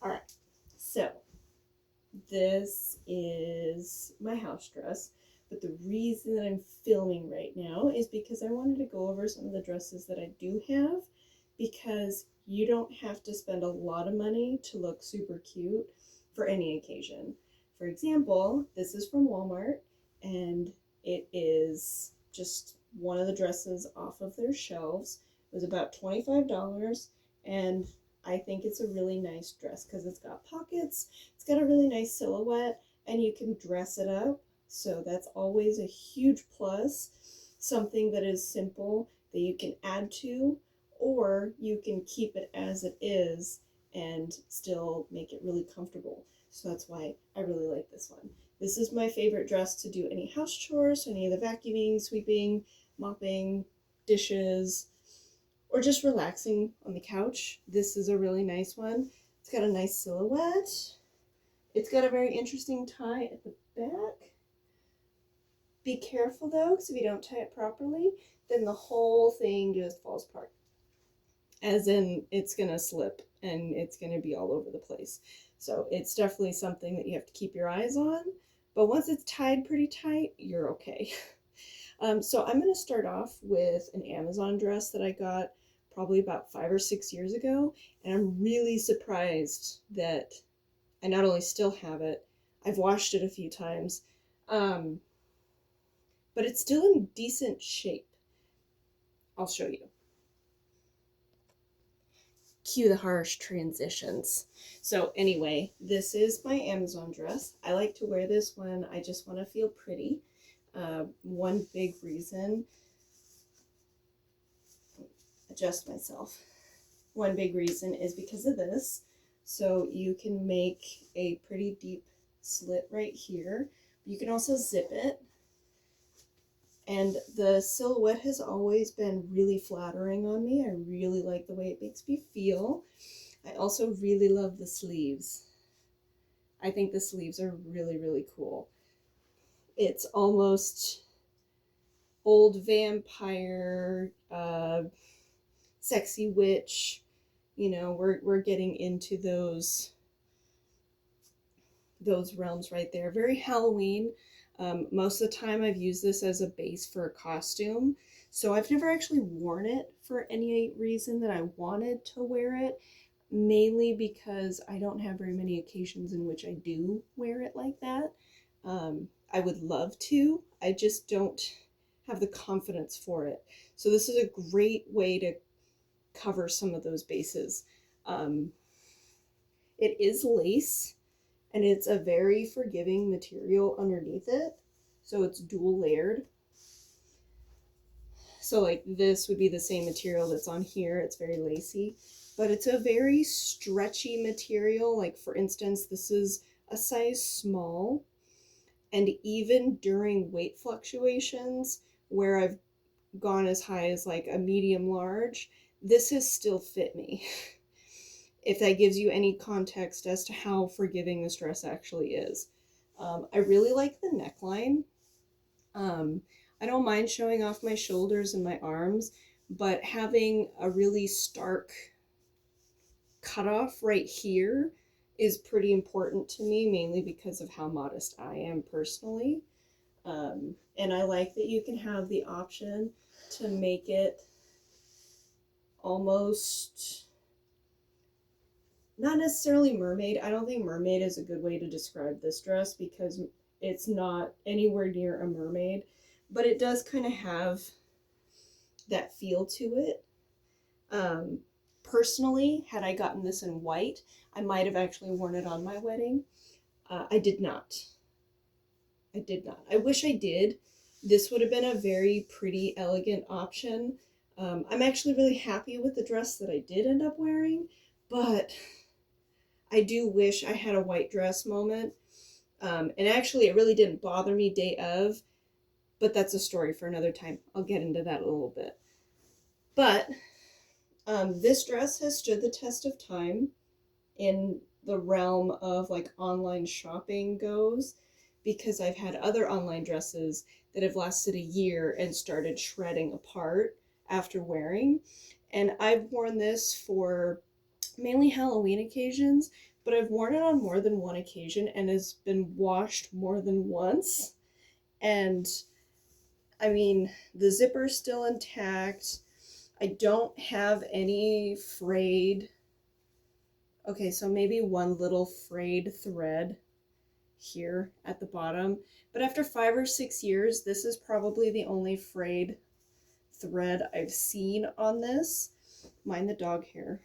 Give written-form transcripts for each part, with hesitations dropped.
All right, so this is my house dress, but the reason that I'm filming right now is because I wanted to go over some of the dresses that I do have, because you don't have to spend a lot of money to look super cute for any occasion. For example, this is from Walmart, and it is just one of the dresses off of their shelves. It was about $25, and I think it's a really nice dress because it's got pockets, it's got a really nice silhouette, and you can dress it up. So that's always a huge plus. Something that is simple that you can add to, or you can keep it as it is and still make it really comfortable. So that's why I really like this one. This is my favorite dress to do any house chores, any of the vacuuming, sweeping, mopping, dishes, or just relaxing on the couch. This is a really nice one. It's got a nice silhouette. It's got a very interesting tie at the back. Be careful though, because if you don't tie it properly, then the whole thing just falls apart. As in, it's gonna slip and it's gonna be all over the place. So it's definitely something that you have to keep your eyes on. But once it's tied pretty tight, you're okay. So I'm gonna start off with an Amazon dress that I got probably about 5 or 6 years ago, and I'm really surprised that I not only still have it, I've washed it a few times, um, but it's still in decent shape. I'll show you. Cue the harsh transitions. So anyway, this is my Amazon dress. I like to wear this when I just want to feel pretty. One big reason, adjust myself. One big reason is because of this. So you can make a pretty deep slit right here. You can also zip it. And the silhouette has always been really flattering on me. I really like the way it makes me feel. I also really love the sleeves. I think the sleeves are really, really cool. It's almost old vampire, sexy witch. You know, we're getting into those realms right there. Very Halloween. Most of the time I've used this as a base for a costume. So I've never actually worn it for any reason that I wanted to wear it, mainly because I don't have very many occasions in which I do wear it like that. I would love to, I just don't have the confidence for it. So this is a great way to cover some of those bases. Um, it is lace, and it's a very forgiving material underneath it. So it's dual layered. So like this would be the same material that's on here. It's very lacy, but it's a very stretchy material. Like for instance, this is a size small, and even during weight fluctuations where I've gone as high as like a medium large, this has still fit me. If that gives you any context as to how forgiving this dress actually is. I really like the neckline. Um, I don't mind showing off my shoulders and my arms, but having a really stark cutoff right here is pretty important to me, mainly because of how modest I am personally. And I like that you can have the option to make it almost not necessarily mermaid. I don't think mermaid is a good way to describe this dress because it's not anywhere near a mermaid, but it does kind of have that feel to it. Um, Personally, had I gotten this in white, I might have actually worn it on my wedding. I did not. I did not. I wish I did. This would have been a very pretty, elegant option. I'm actually really happy with the dress that I did end up wearing, but I do wish I had a white dress moment. And actually, it really didn't bother me day of, but that's a story for another time. I'll get into that a little bit. But this dress has stood the test of time in the realm of like online shopping goes, because I've had other online dresses that have lasted a year and started shredding apart after wearing. And I've worn this for mainly Halloween occasions, but I've worn it on more than one occasion and has been washed more than once. And I mean, the zipper's still intact. I don't have any frayed. Okay, so maybe one little frayed thread here at the bottom. But after 5 or 6 years, this is probably the only frayed thread I've seen on this. Mind the dog hair.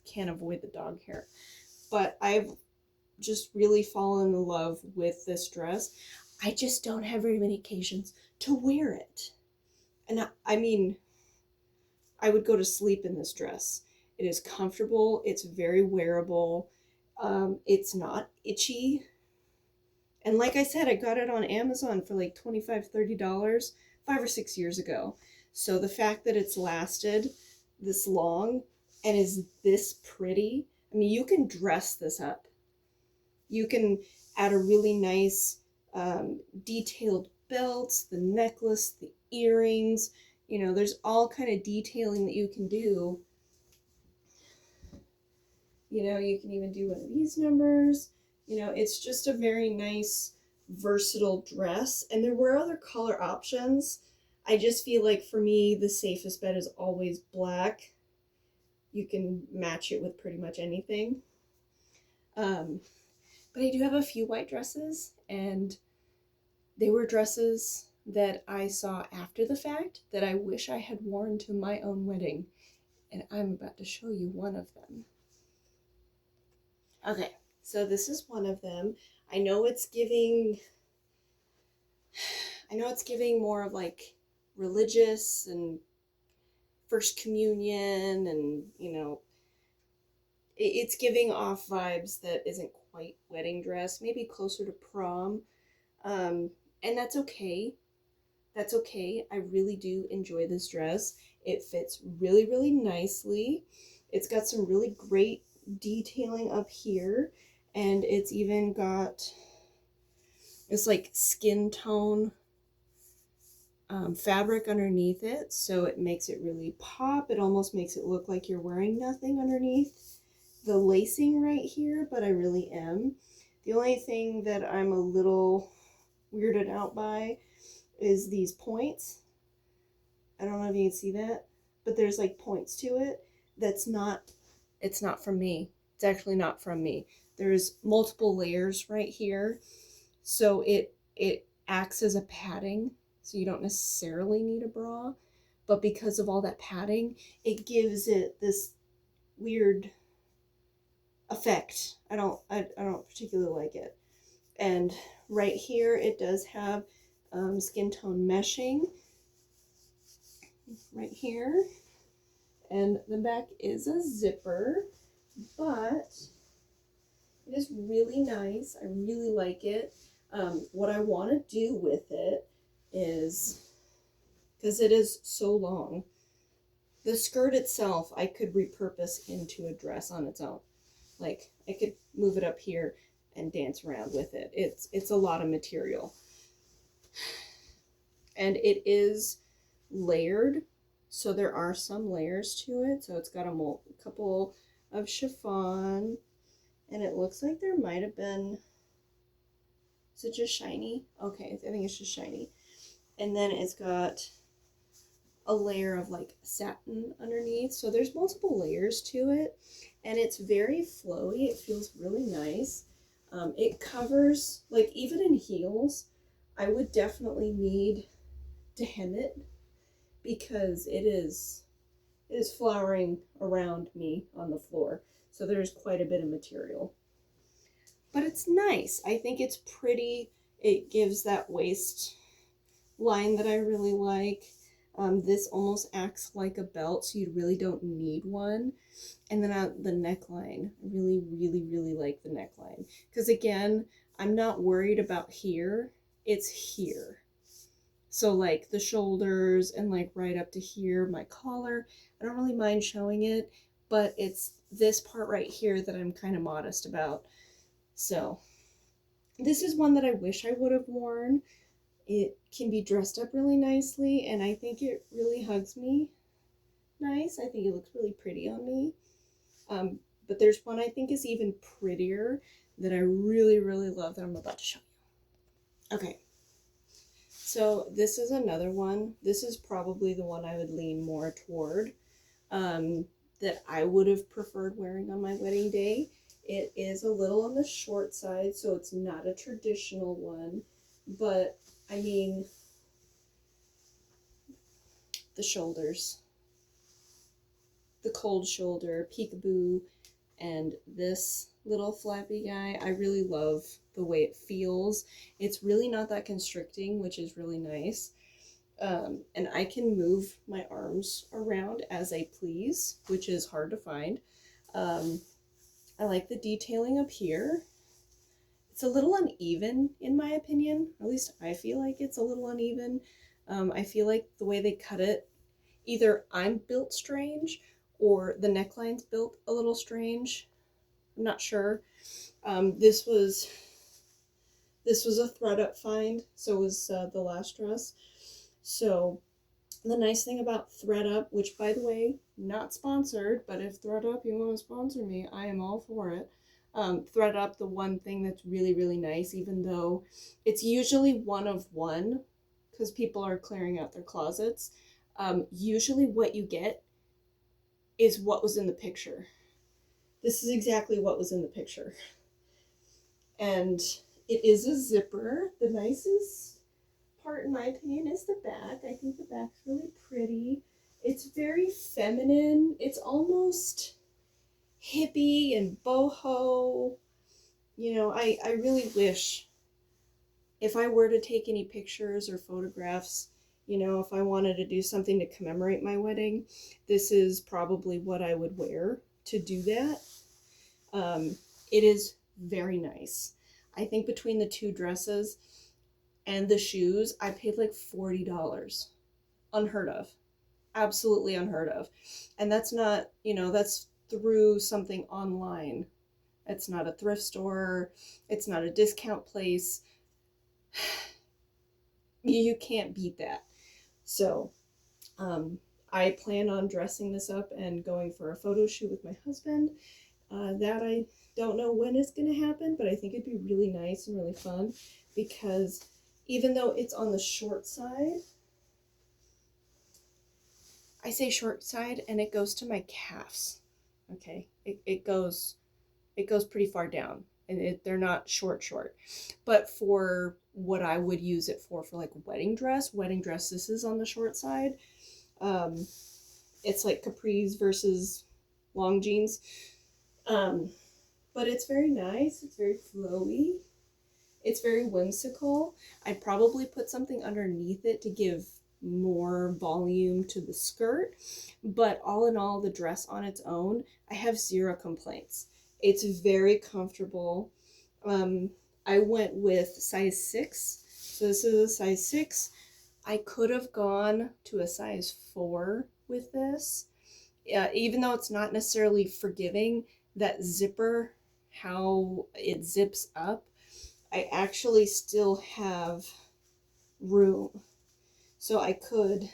Can't avoid the dog hair. But I've just really fallen in love with this dress. I just don't have very many occasions to wear it. And I mean, I would go to sleep in this dress. It is comfortable. It's very wearable. It's not itchy. And like I said, I got it on Amazon for like $25, $30 5 or 6 years ago. So the fact that it's lasted this long and is this pretty, I mean, you can dress this up. You can add a really nice detailed belts, the necklace, the earrings. You know, there's all kind of detailing that you can do. You know, you can even do one of these numbers. You know, it's just a very nice, versatile dress. And there were other color options. I just feel like for me, the safest bet is always black. You can match it with pretty much anything. But I do have a few white dresses, and they were dresses that I saw after the fact that I wish I had worn to my own wedding. And I'm about to show you one of them. Okay, so this is one of them. I know it's giving more of like religious and first communion, and you know, it's giving off vibes that isn't quite wedding dress, maybe closer to prom. And that's okay. That's okay. I really do enjoy this dress. It fits really, really nicely. It's got some really great detailing up here, and it's even got this like skin tone fabric underneath it, so it makes it really pop. It almost makes it look like you're wearing nothing underneath the lacing right here, but I really am. The only thing that I'm a little weirded out by is these points. I don't know if you can see that, but there's like points to it. It's not from me. It's actually not from me. There's multiple layers right here, so it acts as a padding, so you don't necessarily need a bra, but because of all that padding, it gives it this weird effect. I don't particularly like it. And right here it does have skin tone meshing right here, and the back is a zipper, but it is really nice. I really like it. What I want to do with it is, because it is so long, the skirt itself I could repurpose into a dress on its own. Like I could move it up here and dance around with it. It's a lot of material. And it is layered, so there are some layers to it. So it's got a couple of chiffon, and it looks like there might have been, is it just shiny? Okay, I think it's just shiny. And then it's got a layer of like satin underneath. So there's multiple layers to it, and it's very flowy. It feels really nice. It covers, like even in heels, I would definitely need to hem it because it is flowering around me on the floor. So there's quite a bit of material. But it's nice. I think it's pretty. It gives that waist line that I really like. This almost acts like a belt, so you really don't need one. And then the neckline, I really, really, really like the neckline. Because again, I'm not worried about here, it's here. So like the shoulders and like right up to here, my collar, I don't really mind showing it, but it's this part right here that I'm kind of modest about. So this is one that I wish I would have worn. It can be dressed up really nicely, and I think it really hugs me nice. I think it looks really pretty on me. But there's one I think is even prettier that I really, really love that I'm about to show you. Okay, so this is another one. This is probably the one I would lean more toward, that I would have preferred wearing on my wedding day. It is a little on the short side, so it's not a traditional one, but I mean, the shoulders, the cold shoulder, peekaboo, and this little flappy guy, I really love the way it feels. It's really not that constricting, which is really nice. And I can move my arms around as I please, which is hard to find. I like the detailing up here. It's a little uneven in my opinion. At least I feel like it's a little uneven. I feel like the way they cut it, either I'm built strange or the neckline's built a little strange. I'm not sure. This was a thread up find, so was the last dress. So the nice thing about thredUP, which by the way, not sponsored, but if thredUP you want to sponsor me, I am all for it. thredUP, the one thing that's really, really nice, even though it's usually one of one, because people are clearing out their closets, usually what you get is what was in the picture. This is exactly what was in the picture. And it is a zipper. The nicest part, in my opinion, is the back. I think the back's really pretty. It's very feminine. It's almost hippie and boho. You know, I really wish if I were to take any pictures or photographs, you know, if I wanted to do something to commemorate my wedding, this is probably what I would wear to do that. It is very nice. I think between the two dresses and the shoes, I paid like $40. Unheard of. Absolutely unheard of. And that's not, you know, that's through something online. It's not a thrift store. It's not a discount place. You can't beat that. So, I plan on dressing this up and going for a photo shoot with my husband. That I don't know when it's going to happen, but I think it'd be really nice and really fun because even though it's on the short side, I say short side and it goes to my calves. Okay, it goes pretty far down, and they're not short. But for what I would use it for like a wedding dress, this is on the short side. It's like capris versus long jeans. But it's very nice. It's very flowy. It's very whimsical. I'd probably put something underneath it to give more volume to the skirt. But all in all, the dress on its own, I have zero complaints. It's very comfortable. I went with size 6. So this is a size 6. I could have gone to a size 4 with this. Even though it's not necessarily forgiving, that zipper, how it zips up, I actually still have room. So I could,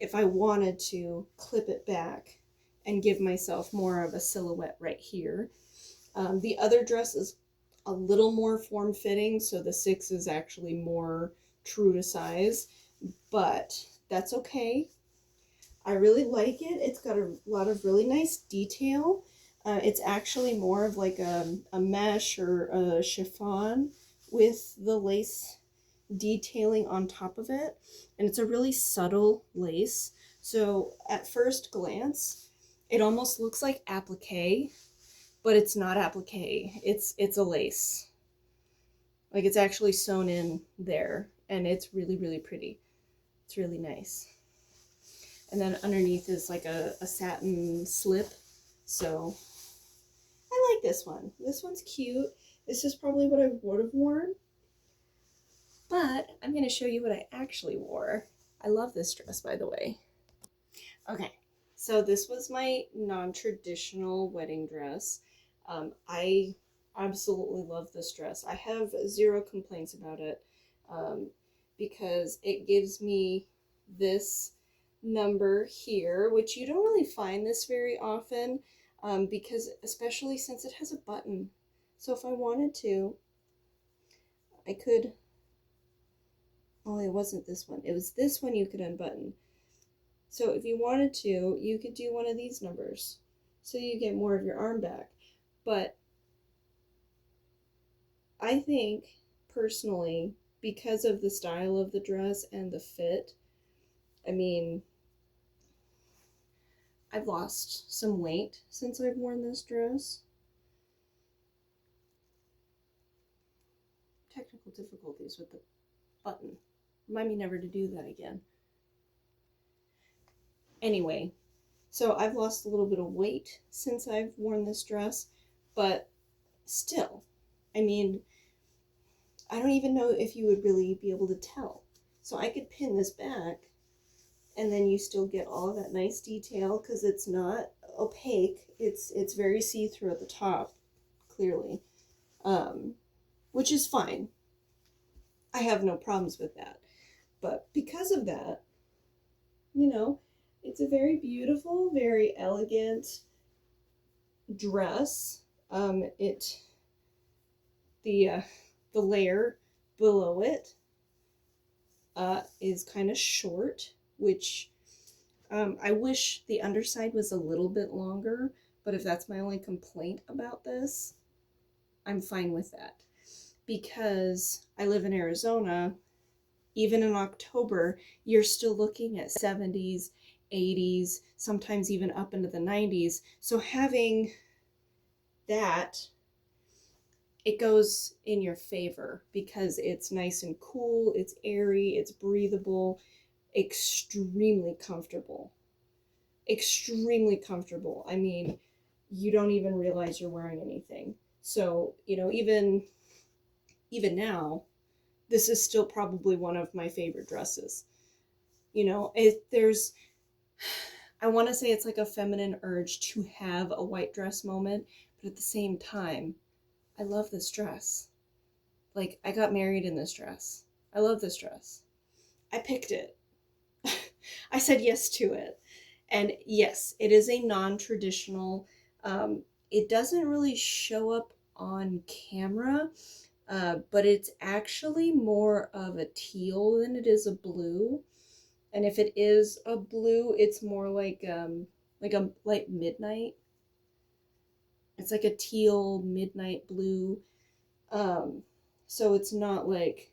if I wanted to, clip it back and give myself more of a silhouette right here. The other dress is a little more form-fitting, so the 6 is actually more true to size, but that's okay. I really like it. It's got a lot of really nice detail. It's actually more of like a mesh or a chiffon with the lace detailing on top of it. And it's a really subtle lace. So at first glance, it almost looks like applique, but it's not applique. It's a lace. Like it's actually sewn in there, and it's really, really pretty. It's really nice. And then underneath is like a satin slip. So I like this one. This one's cute. This is probably what I would have worn. But I'm going to show you what I actually wore. I love this dress, by the way. Okay, so this was my non-traditional wedding dress. I absolutely love this dress. I have zero complaints about it because it gives me this number here, which you don't really find this very often. because especially since it has a button. So if I wanted to, I could, well, it wasn't this one. It was this one you could unbutton. So if you wanted to, you could do one of these numbers. So you get more of your arm back. But I think, personally, because of the style of the dress and the fit, I mean, I've lost some weight since I've worn this dress. Technical difficulties with the button. Remind me never to do that again. Anyway, so I've lost a little bit of weight since I've worn this dress, but still, I mean, I don't even know if you would really be able to tell. So I could pin this back, and then you still get all of that nice detail because it's not opaque. It's very see-through at the top, clearly, which is fine. I have no problems with that. But because of that, you know, it's a very beautiful, very elegant dress. It the layer below it is kind of short, which I wish the underside was a little bit longer, but if that's my only complaint about this, I'm fine with that. Because I live in Arizona, even in October, you're still looking at 70s, 80s, sometimes even up into the 90s. So having that, it goes in your favor because it's nice and cool, it's airy, it's breathable, extremely comfortable. Extremely comfortable. I mean, you don't even realize you're wearing anything. So, you know, even now, this is still probably one of my favorite dresses. You know, I want to say it's like a feminine urge to have a white dress moment, but at the same time, I love this dress. Like, I got married in this dress. I love this dress. I picked it. I said yes to it. And yes, it is a non-traditional. It doesn't really show up on camera, but it's actually more of a teal than it is a blue. And if it is a blue, it's more like a light midnight. It's like a teal midnight blue. So it's not like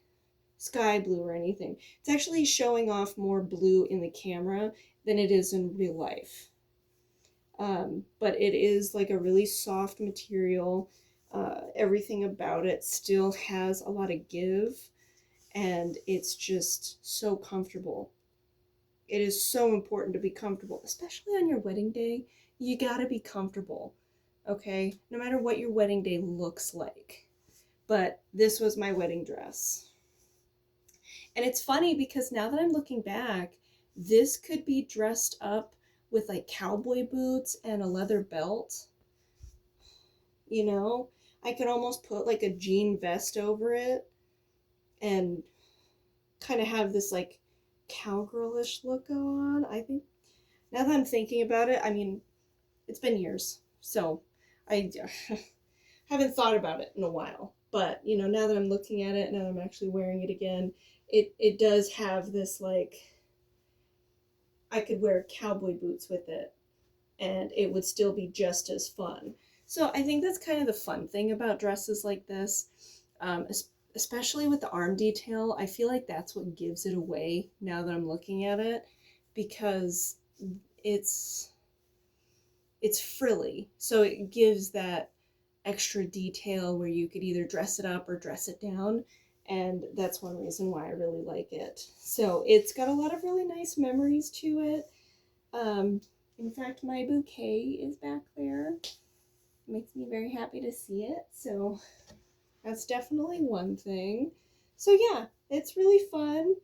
sky blue or anything. It's actually showing off more blue in the camera than it is in real life. But it is like a really soft material. Everything about it still has a lot of give, and it's just so comfortable. It is so important to be comfortable, especially on your wedding day. You gotta be comfortable, okay? No matter what your wedding day looks like. But this was my wedding dress. And it's funny because now that I'm looking back, this could be dressed up with like cowboy boots and a leather belt. You know, I could almost put like a jean vest over it and kind of have this like cowgirlish look go on. I think now that I'm thinking about it, I mean, it's been years, so I haven't thought about it in a while. But you know, now that I'm looking at it, now that I'm actually wearing it again, it does have this like I could wear cowboy boots with it, and it would still be just as fun. So I think that's kind of the fun thing about dresses like this, especially with the arm detail. I feel like that's what gives it away now that I'm looking at it, because it's frilly, so it gives that extra detail where you could either dress it up or dress it down, and that's one reason why I really like it. So it's got a lot of really nice memories to it. In fact, my bouquet is back there. It makes me very happy to see it, so that's definitely one thing. So yeah, it's really fun,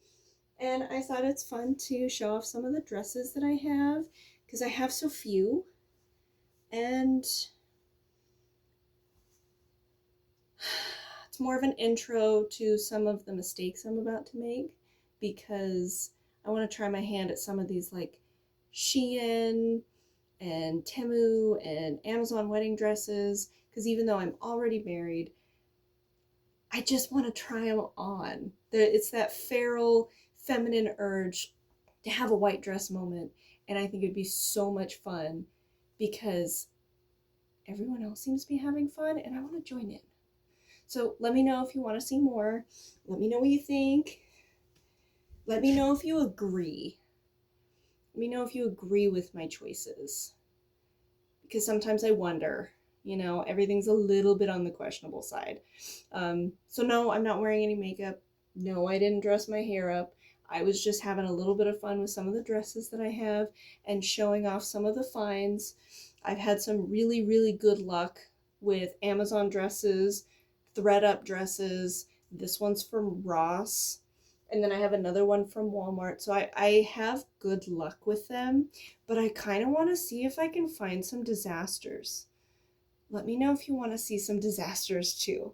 and I thought it's fun to show off some of the dresses that I have because I have so few, and it's more of an intro to some of the mistakes I'm about to make, because I want to try my hand at some of these like Shein and Temu and Amazon wedding dresses, because even though I'm already married, I just want to try them on. It's that feral feminine urge to have a white dress moment, and I think it'd be so much fun because everyone else seems to be having fun and I want to join in. So let me know if you want to see more. Let me know what you think. Let me know if you agree. Let me know if you agree with my choices. Because sometimes I wonder, everything's a little bit on the questionable side. So no, I'm not wearing any makeup. No, I didn't dress my hair up. I was just having a little bit of fun with some of the dresses that I have and showing off some of the finds. I've had some really, really good luck with Amazon dresses, thread up dresses. This one's from Ross. And then I have another one from Walmart. So I have good luck with them, but I kind of want to see if I can find some disasters. Let me know if you want to see some disasters too.